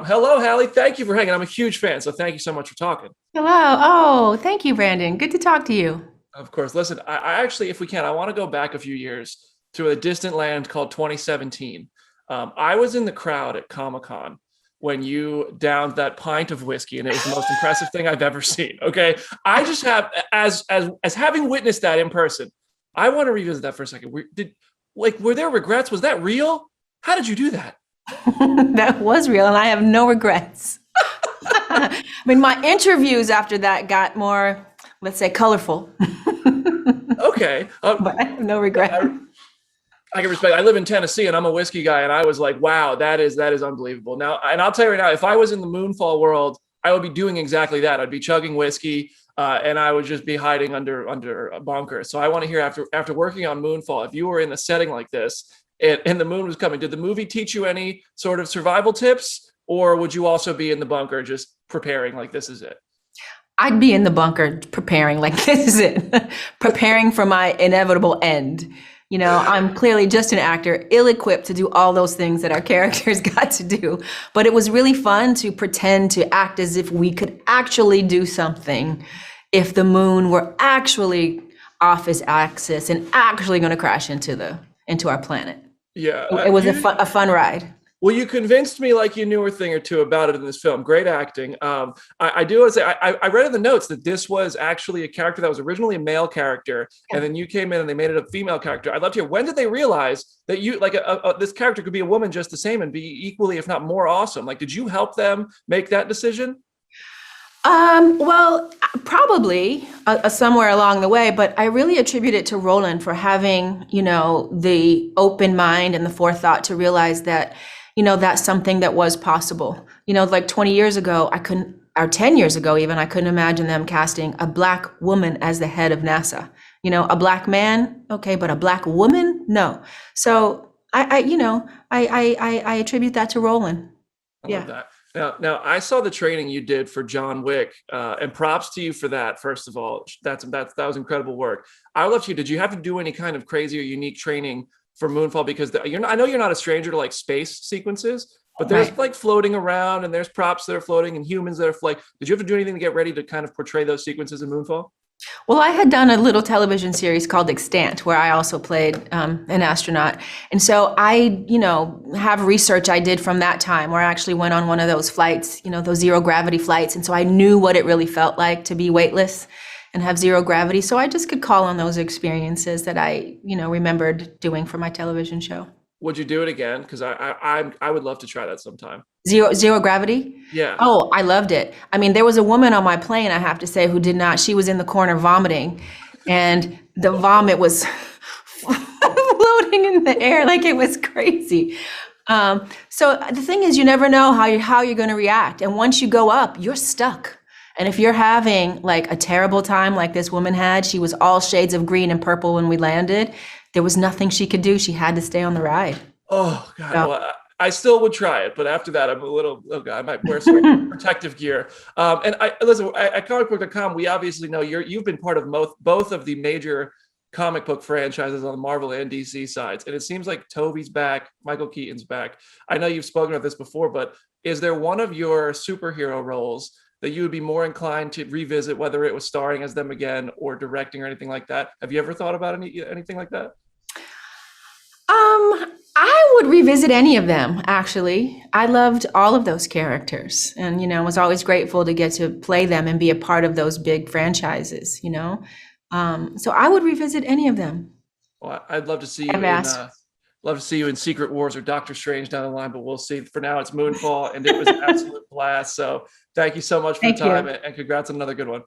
hello, Halle. Thank you for hanging. I'm a huge fan, so thank you so much for talking. Hello. Oh, thank you, Brandon. Good to talk to you. Of course. Listen, I actually, if we can, I want to go back a few years to a distant land called 2017. I was in the crowd at Comic Con when you downed that pint of whiskey, and it was the most impressive thing I've ever seen. Okay, I just have, as having witnessed that in person, I want to revisit that for a second. Were there regrets? Was that real? How did you do that? That was real, and I have no regrets. I mean, my interviews after that got more, let's say, colorful, Okay, but I have no regret. I can respect. I live in Tennessee, and I'm a whiskey guy, and I was like, "Wow, that is unbelievable." Now, and I'll tell you right now, if I was in the Moonfall world, I would be doing exactly that. I'd be chugging whiskey, and I would just be hiding under a bunker. So I want to hear after working on Moonfall, if you were in a setting like this, and the moon was coming, did the movie teach you any sort of survival tips, or would you also be in the bunker just preparing like this is it? I'd be in the bunker preparing, like this is it, preparing for my inevitable end. I'm clearly just an actor, ill-equipped to do all those things that our characters got to do. But it was really fun to pretend to act as if we could actually do something if the moon were actually off its axis and actually going to crash into our planet. Yeah, It was a fun ride. well, you convinced me like you knew a thing or two about it in this film. Great acting. I do want to say, I read in the notes that this was actually a character that was originally a male character, and then you came in and they made it a female character. I'd love to hear, when did they realize that you like this character could be a woman just the same and be equally, if not more awesome? Like, did you help them make that decision? Well, probably somewhere along the way, but I really attribute it to Roland for having, the open mind and the forethought to realize that, that's something that was possible. Like 20 years ago, I couldn't, or 10 years ago even, I couldn't imagine them casting a black woman as the head of NASA. A black man, okay, but a black woman, no. So I attribute that to Roland. I love Yeah. that. Now, I saw the training you did for John Wick, and props to you for that. First of all, that was incredible work. I would love to you. Did you have to do any kind of crazy or unique training for Moonfall? Because I know you're not a stranger to like space sequences, but there's Right. like floating around, and there's props that are floating, and humans that are like. Did you have to do anything to get ready to kind of portray those sequences in Moonfall? Well, I had done a little television series called Extant, where I also played an astronaut. And so I, have research I did from that time where I actually went on one of those flights, those zero gravity flights. And so I knew what it really felt like to be weightless and have zero gravity. So I just could call on those experiences that I, remembered doing for my television show. Would you do it again? Because I would love to try that sometime. Zero gravity? Yeah. Oh, I loved it. I mean, there was a woman on my plane, I have to say, who did not, she was in the corner vomiting, and the vomit was floating in the air like it was crazy. So the thing is, you never know how you're going to react. And once you go up, you're stuck. And if you're having like a terrible time like this woman had, she was all shades of green and purple when we landed. There was nothing she could do. She had to stay on the ride. Oh God. So, Well, I still would try it, but after that, I'm a little. Oh God, I might wear some protective gear. And I listen at Comicbook.com. We obviously know you've been part of both of the major comic book franchises on the Marvel and DC sides, and it seems like Toby's back, Michael Keaton's back. I know you've spoken of this before, but is there one of your superhero roles that you would be more inclined to revisit, whether it was starring as them again or directing or anything like that? Have you ever thought about anything like that? I would revisit any of them, actually. I loved all of those characters and, was always grateful to get to play them and be a part of those big franchises. So I would revisit any of them. Well, I'd love to see you I've in asked. love to see you in Secret Wars or Doctor Strange down the line, but we'll see. For now, it's Moonfall, and it was an absolute blast. So thank you so much for the Thank time, you. and congrats on another good one.